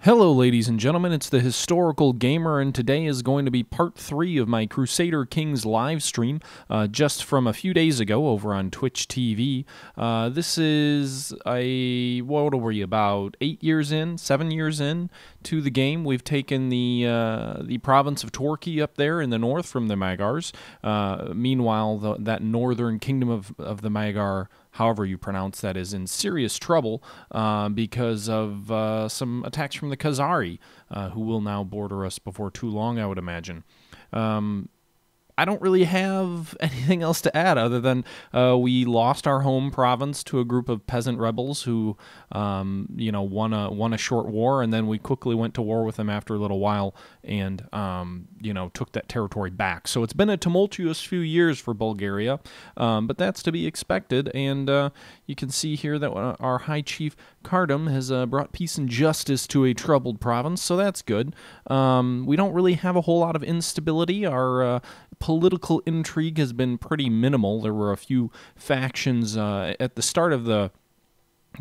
Hello, ladies and gentlemen. It's the Historical Gamer, and today is going to be part 3 of my Crusader Kings live stream, just from a few days ago over on Twitch TV. This is what are we, about 8 years in, 7 years in to the game. We've taken the province of Torquay up there in the north from the Magyars. Meanwhile, that northern kingdom of the Magyar, however you pronounce that, is in serious trouble because of some attacks from the Khazari, who will now border us before too long, I would imagine. I don't really have anything else to add other than we lost our home province to a group of peasant rebels who, won a short war, and then we quickly went to war with them after a little while and, took that territory back. So it's been a tumultuous few years for Bulgaria, but that's to be expected, and you can see here that our High Chief Kardam has brought peace and justice to a troubled province, so that's good. We don't really have a whole lot of instability. Our political intrigue has been pretty minimal. There were a few factions at the start of the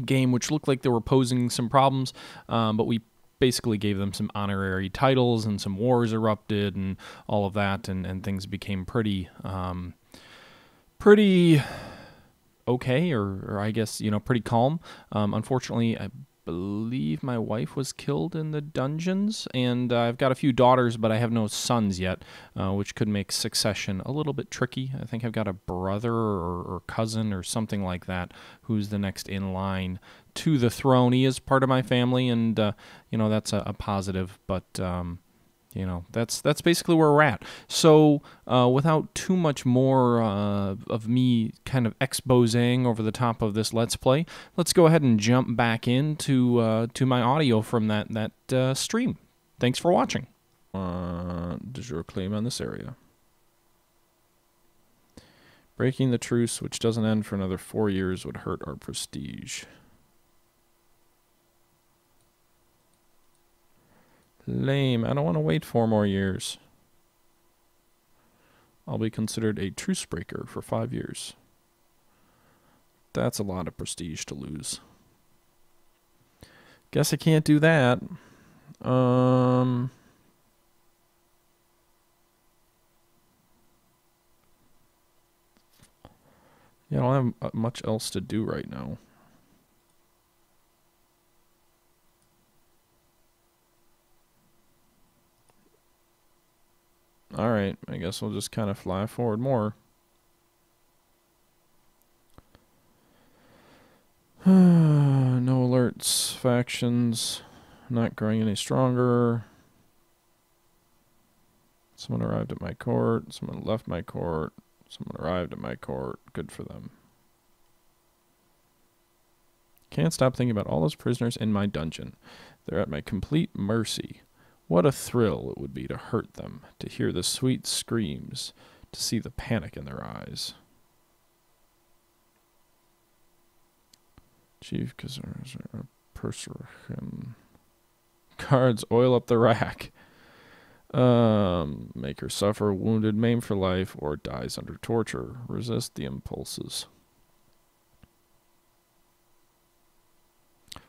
game which looked like they were posing some problems, but we basically gave them some honorary titles, and some wars erupted and all of that, and things became pretty okay, or I guess, pretty calm. Unfortunately, I believe my wife was killed in the dungeons, and I've got a few daughters, but I have no sons yet, which could make succession a little bit tricky. I think I've got a brother or cousin or something like that who's the next in line to the throne. He is part of my family, and that's a positive, but that's basically where we're at. So without too much more of me kind of exposing over the top of this Let's Play, let's go ahead and jump back into to my audio from that stream. Thanks for watching. De jure claim on this area. Breaking the truce, which doesn't end for another 4 years, would hurt our prestige. Lame. I don't want to wait 4 more years. I'll be considered a truce breaker for 5 years. That's a lot of prestige to lose. Guess I can't do that. I don't have much else to do right now. Alright, I guess we'll just kind of fly forward more. No alerts, factions, not growing any stronger. Someone arrived at my court, someone left my court, someone arrived at my court. Good for them. Can't stop thinking about all those prisoners in my dungeon. They're at my complete mercy. What a thrill it would be to hurt them, to hear the sweet screams, to see the panic in their eyes. Chief Perserhim. Guards, oil up the rack. Make her suffer, wounded, maimed for life, or dies under torture. Resist the impulses.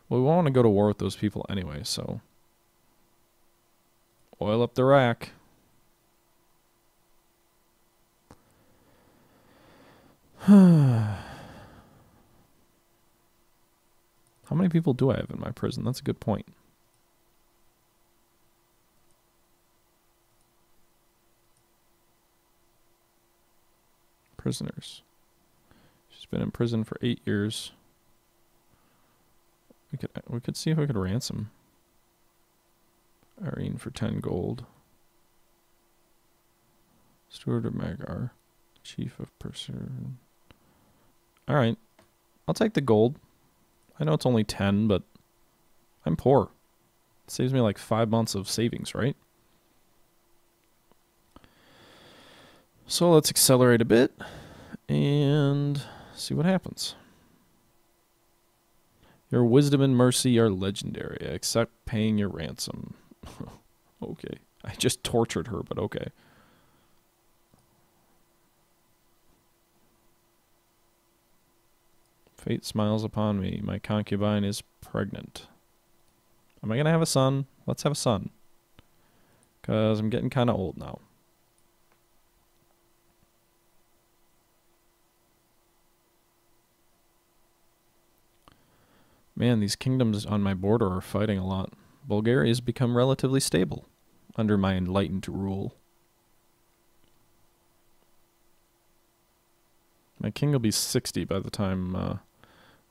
Well, we want to go to war with those people anyway, so oil up the rack. How many people do I have in my prison? That's a good point. Prisoners. She's been in prison for 8 years. We could see if we could ransom Irene for 10 gold. Steward of Magyar. Chief of Perseverance. Alright. I'll take the gold. I know it's only 10, but I'm poor. It saves me like 5 months of savings, right? So let's accelerate a bit and see what happens. Your wisdom and mercy are legendary. I accept paying your ransom. Okay. I just tortured her, but okay. Fate smiles upon me. My concubine is pregnant. Am I going to have a son? Let's have a son. Because I'm getting kind of old now. Man, these kingdoms on my border are fighting a lot. Bulgaria has become relatively stable under my enlightened rule. My king will be 60 by the time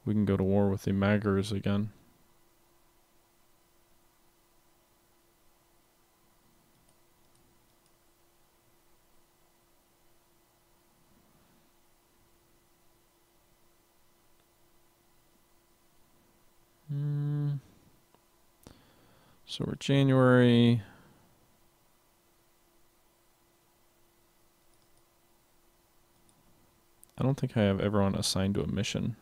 we can go to war with the Magyars again. So we're January. I don't think I have everyone assigned to a mission.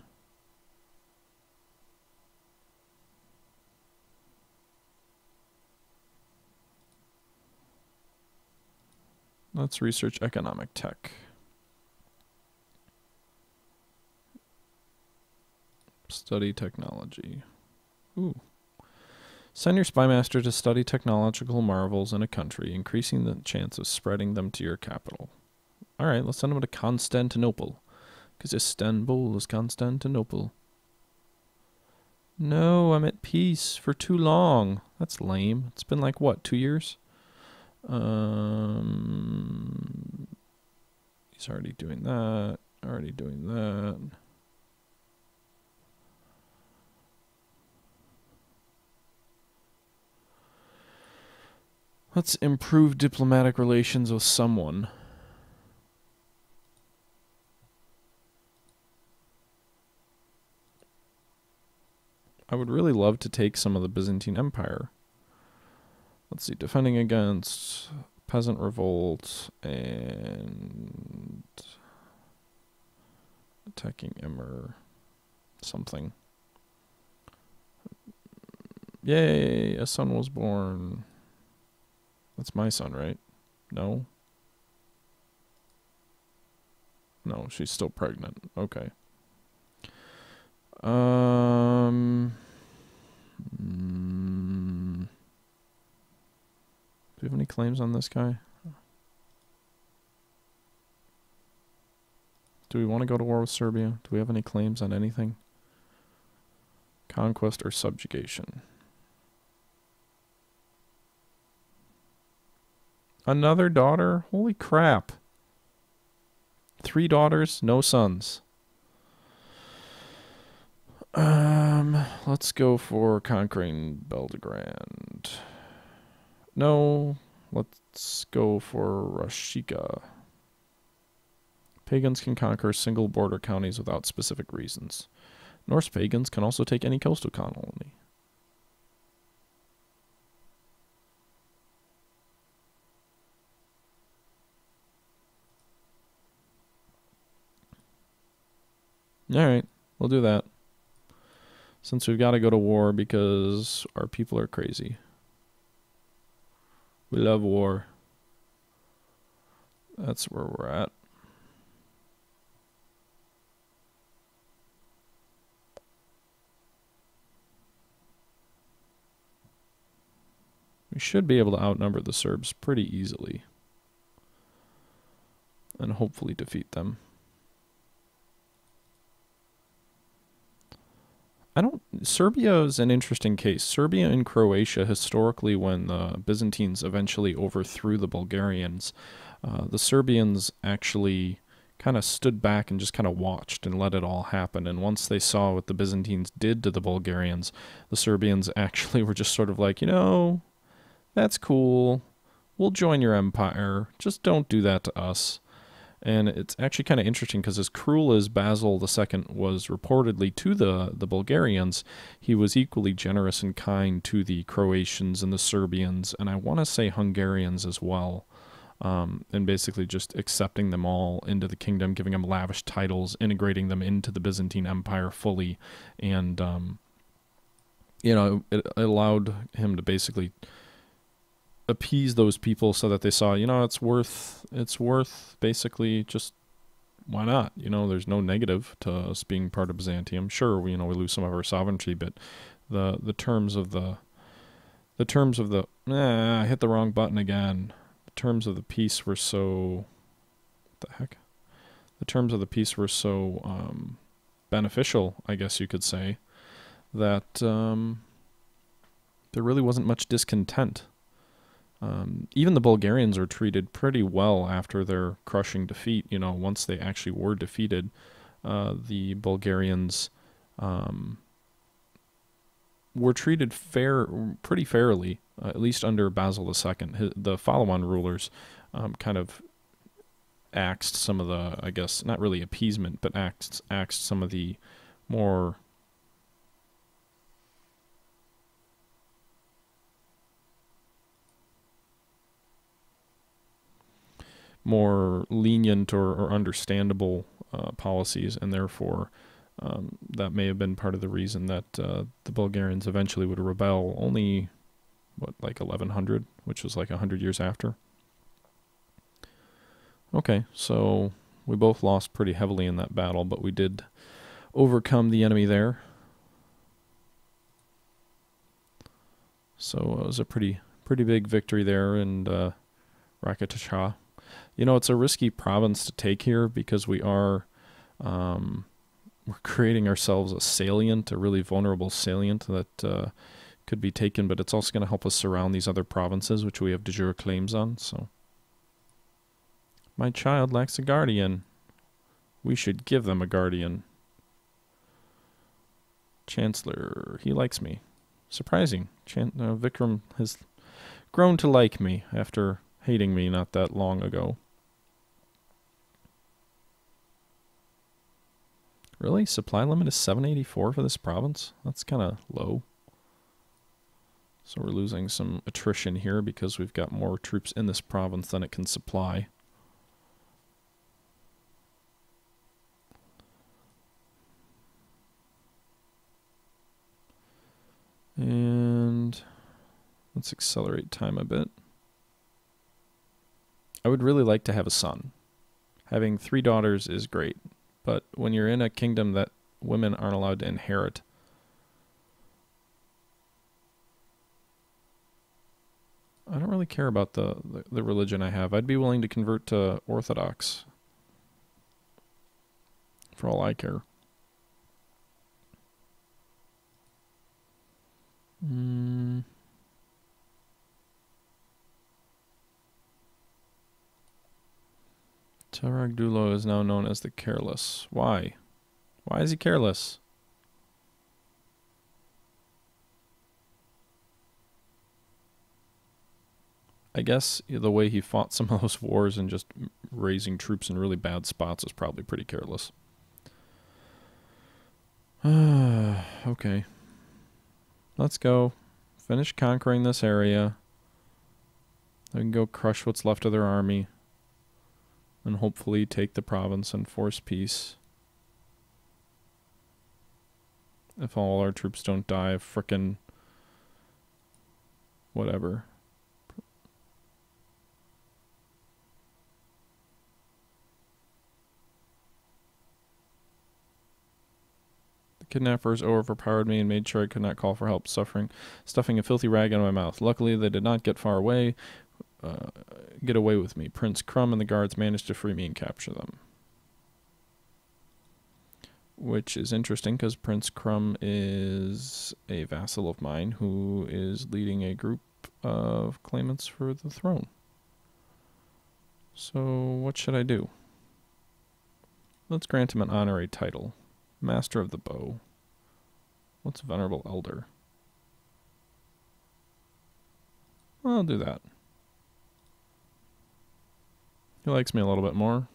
Let's research economic tech. Study technology. Ooh. Send your spymaster to study technological marvels in a country, increasing the chance of spreading them to your capital. Alright, let's send him to Constantinople. Because Istanbul is Constantinople. No, I'm at peace for too long. That's lame. It's been like, what, 2 years? He's already doing that. Already doing that. Let's improve diplomatic relations with someone. I would really love to take some of the Byzantine Empire. Let's see, defending against peasant revolt and attacking Emir something. Yay, a son was born. That's my son, right? No? No, she's still pregnant. Okay. Do we have any claims on this guy? Do we want to go to war with Serbia? Do we have any claims on anything? Conquest or subjugation? Another daughter? Holy crap. 3 daughters, no sons. Let's go for conquering Belgrade. No, let's go for Rashika. Pagans can conquer single border counties without specific reasons. Norse pagans can also take any coastal colony. Alright, we'll do that. Since we've got to go to war because our people are crazy. We love war. That's where we're at. We should be able to outnumber the Serbs pretty easily. And hopefully defeat them. Serbia is an interesting case. Serbia and Croatia, historically, when the Byzantines eventually overthrew the Bulgarians, the Serbians actually kind of stood back and just kind of watched and let it all happen. And once they saw what the Byzantines did to the Bulgarians, the Serbians actually were just sort of like, you know, that's cool. We'll join your empire. Just don't do that to us. And it's actually kind of interesting because as cruel as Basil II was reportedly to the Bulgarians, he was equally generous and kind to the Croatians and the Serbians, and I want to say Hungarians as well, and basically just accepting them all into the kingdom, giving them lavish titles, integrating them into the Byzantine Empire fully, and you know, it allowed him to basically appease those people so that they saw, you know, it's worth basically just, why not? You know, there's no negative to us being part of Byzantium. Sure, we lose some of our sovereignty, but the terms of the The terms of the... I hit the wrong button again. The terms of the peace were so... What the heck? The terms of the peace were so beneficial, I guess you could say, that there really wasn't much discontent. Even the Bulgarians were treated pretty well after their crushing defeat. You know, once they actually were defeated, the Bulgarians were treated pretty fairly, at least under Basil II. The follow-on rulers kind of axed some of the, I guess, not really appeasement, but axed some of the more lenient or understandable policies, and therefore that may have been part of the reason that the Bulgarians eventually would rebel only, like 1100, which was like 100 years after. Okay, so we both lost pretty heavily in that battle, but we did overcome the enemy there. So it was a pretty big victory there in Rakatacha. You know, it's a risky province to take here because we're creating ourselves a salient, a really vulnerable salient that could be taken, but it's also going to help us surround these other provinces, which we have de jure claims on. So, my child lacks a guardian. We should give them a guardian. Chancellor, he likes me. Surprising. Vikram has grown to like me after hating me not that long ago. Really? Supply limit is 784 for this province? That's kind of low. So we're losing some attrition here because we've got more troops in this province than it can supply. And let's accelerate time a bit. I would really like to have a son. Having 3 daughters is great, but when you're in a kingdom that women aren't allowed to inherit, I don't really care about the religion I have. I'd be willing to convert to Orthodox, for all I care. Taragdulo is now known as the Careless. Why? Why is he careless? I guess the way he fought some of those wars and just raising troops in really bad spots is probably pretty careless. Okay. Let's go. Finish conquering this area. They can go crush what's left of their army. And hopefully take the province and force peace. If all our troops don't die of frickin' whatever. The kidnappers overpowered me and made sure I could not call for help, stuffing a filthy rag into my mouth. Luckily, they did not get away with me. Prince Crumb and the guards managed to free me and capture them. Which is interesting because Prince Crumb is a vassal of mine who is leading a group of claimants for the throne. So what should I do? Let's grant him an honorary title. Master of the Bow. What's Venerable Elder? I'll do that. He likes me a little bit more.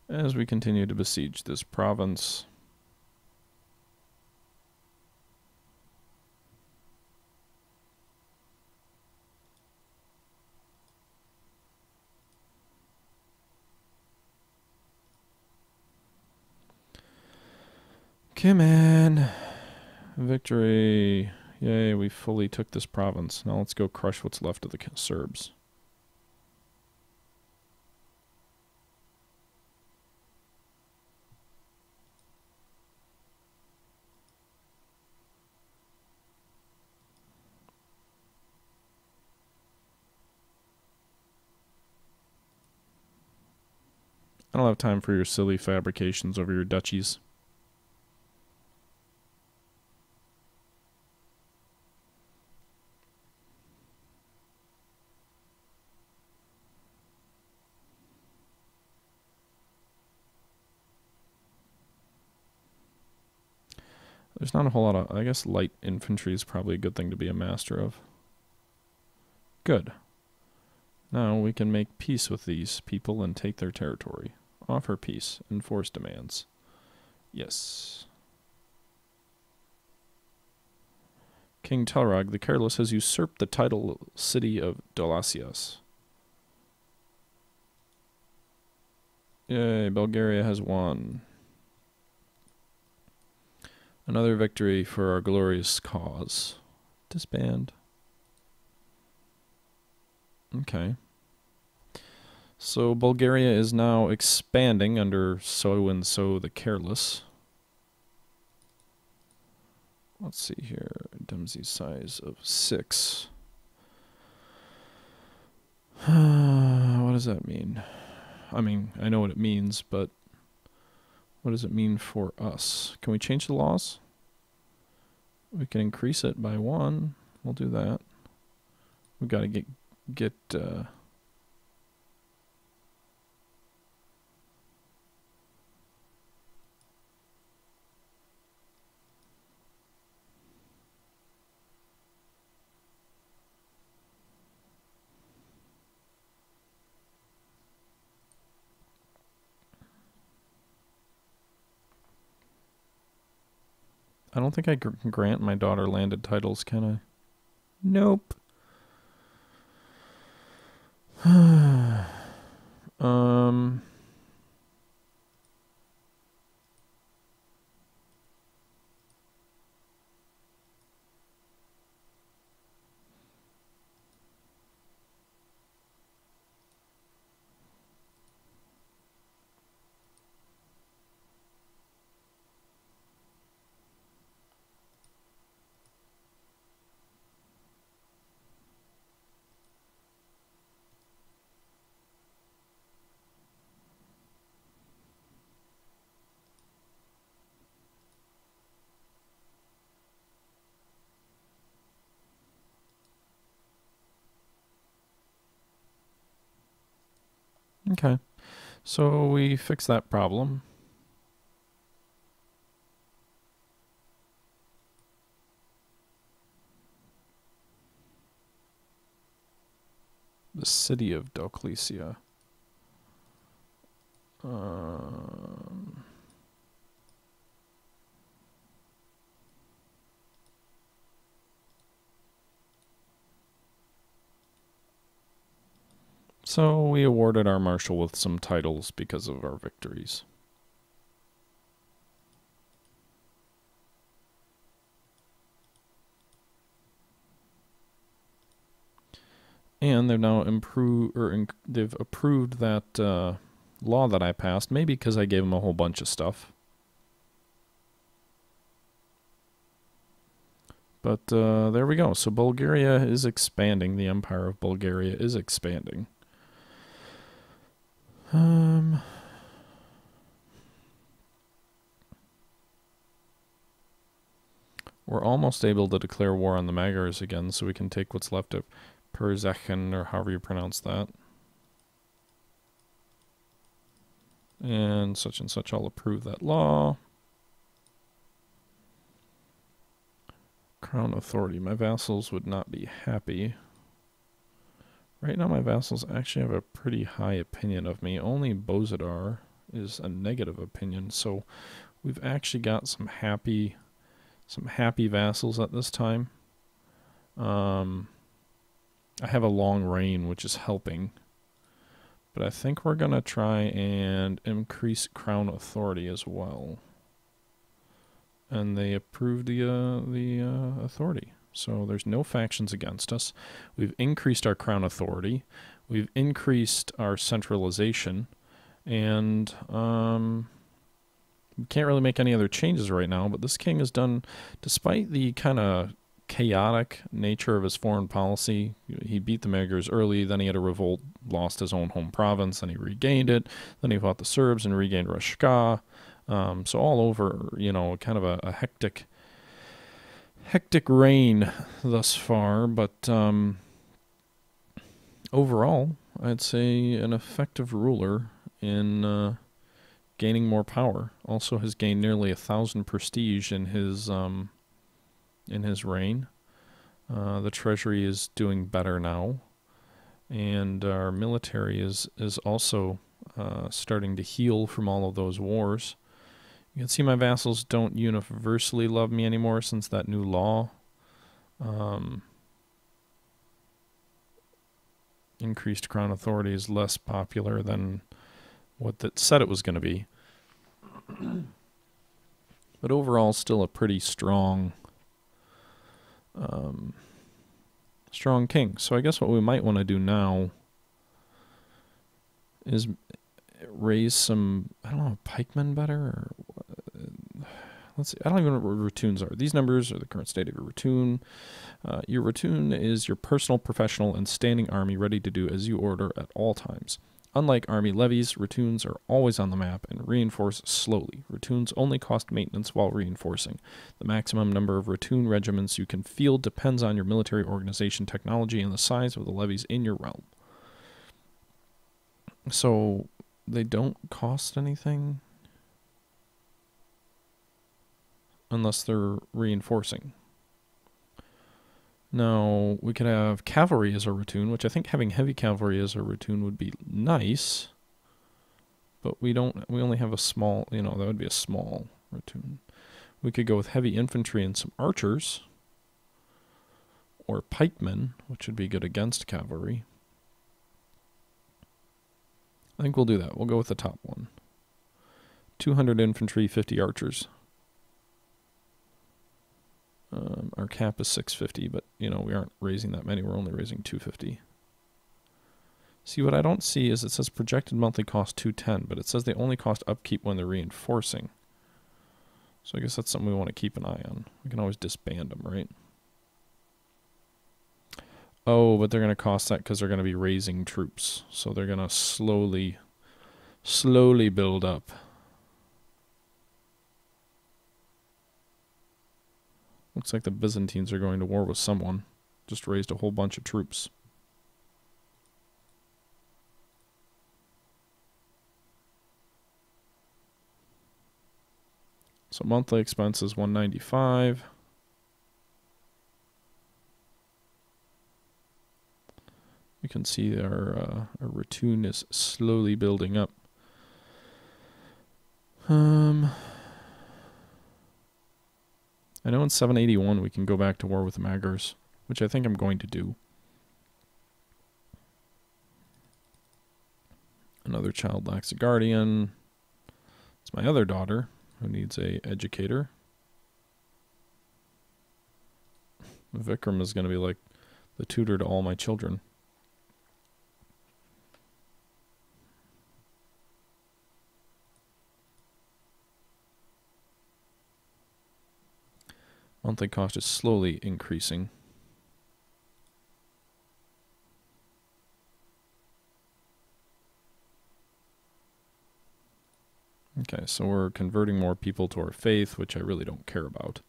As we continue to besiege this province. Come on. Victory. Yay, we fully took this province. Now let's go crush what's left of the Serbs. I don't have time for your silly fabrications over your duchies. There's not a whole lot of... I guess light infantry is probably a good thing to be a master of. Good. Now we can make peace with these people and take their territory. Offer peace. Enforce demands. Yes. King Telrog the Careless has usurped the title city of Dolasias. Yay, Bulgaria has won. Another victory for our glorious cause. Disband. Okay. So Bulgaria is now expanding under so-and-so the Careless. Let's see here. Dempsey size of 6. What does that mean? I mean, I know what it means, but what does it mean for us? Can we change the laws? We can increase it by 1. We'll do that. We've got to get I don't think I can grant my daughter landed titles, can I? Nope. Okay, so we fix that problem. The city of Dioclesia. So we awarded our marshal with some titles because of our victories. And they've now they've approved that law that I passed, maybe because I gave them a whole bunch of stuff. But there we go. So Bulgaria is expanding. The Empire of Bulgaria is expanding. We're almost able to declare war on the Magyars again, so we can take what's left of Perzekhin, or however you pronounce that. And such, I'll approve that law. Crown authority. My vassals would not be happy. Right now my vassals actually have a pretty high opinion of me. Only Bozidar is a negative opinion, so we've actually got some happy vassals at this time. I have a long reign, which is helping. But I think we're going to try and increase crown authority as well. And they approved the authority. So there's no factions against us. We've increased our crown authority. We've increased our centralization. And we can't really make any other changes right now. But this king has done, despite the kind of chaotic nature of his foreign policy. He beat the Magyars early, then he had a revolt, lost his own home province, then he regained it, then he fought the Serbs and regained Rashka. So all over, kind of a hectic reign thus far, but overall, I'd say an effective ruler in gaining more power. Also has gained nearly 1,000 prestige in his reign. The treasury is doing better now, and our military is also starting to heal from all of those wars. You can see my vassals don't universally love me anymore since that new law. Increased crown authority is less popular than what that said it was going to be. But overall, still a pretty strong king. So I guess what we might want to do now is raise some, I don't know, pikemen better? Or, let's see, I don't even know what ratoons are. These numbers are the current state of your ratoon. Your ratoon is your personal, professional, and standing army ready to do as you order at all times. Unlike army levies, ratoons are always on the map and reinforce slowly. Ratoons only cost maintenance while reinforcing. The maximum number of ratoon regiments you can field depends on your military organization, technology, and the size of the levies in your realm. So they don't cost anything unless they're reinforcing. Now, we could have cavalry as a ratoon, which I think having heavy cavalry as a ratoon would be nice. But we only have a small, that would be a small ratoon. We could go with heavy infantry and some archers. Or pikemen, which would be good against cavalry. I think we'll do that. We'll go with the top one. 200 infantry, 50 archers. Our cap is 650, but, we aren't raising that many. We're only raising 250. See, what I don't see is it says projected monthly cost 210, but it says they only cost upkeep when they're reinforcing. So I guess that's something we want to keep an eye on. We can always disband them, right? Oh, but they're going to cost that because they're going to be raising troops. So they're going to slowly build up. Looks like the Byzantines are going to war with someone. Just raised a whole bunch of troops. So monthly expenses 195. You can see our ratoon is slowly building up. I know in 781 we can go back to war with the Magyars, which I think I'm going to do. Another child lacks a guardian. It's my other daughter who needs a educator. Vikram is going to be like the tutor to all my children. Monthly cost is slowly increasing. Okay, so we're converting more people to our faith, which I really don't care about.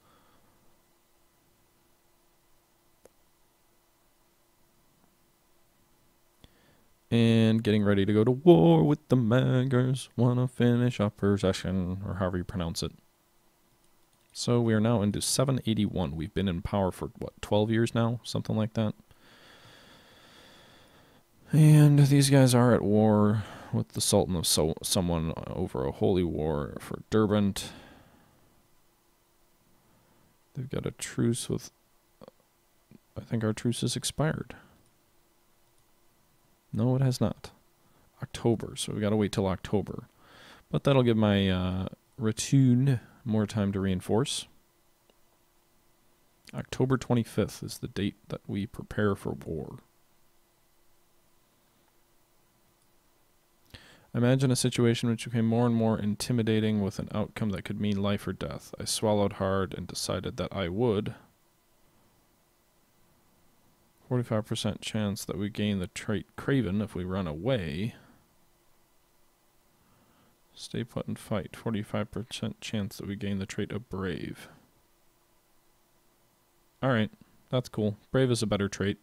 And getting ready to go to war with the Magyars. Wanna finish our possession, or however you pronounce it. So we are now into 781. We've been in power for, what, 12 years now? Something like that. And these guys are at war with the Sultan of someone over a holy war for Derbent. They've got a truce with... I think our truce has expired. No, it has not. October, so we've got to wait till October. But that'll give my ratoon more time to reinforce. October 25th is the date that we prepare for war. Imagine a situation which became more and more intimidating with an outcome that could mean life or death. I swallowed hard and decided that I would. 45% chance that we gain the trait Craven if we run away. Stay put and fight. 45% chance that we gain the trait of Brave. Alright, that's cool. Brave is a better trait.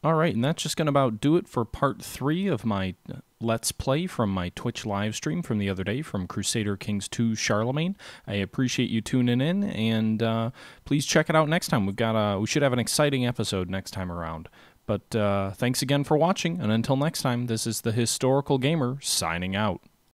Alright, and that's just going to about do it for part 3 of my Let's Play from my Twitch live stream from the other day from Crusader Kings II Charlemagne. I appreciate you tuning in, and please check it out next time. We should have an exciting episode next time around. But thanks again for watching, and until next time, this is the Historical Gamer signing out.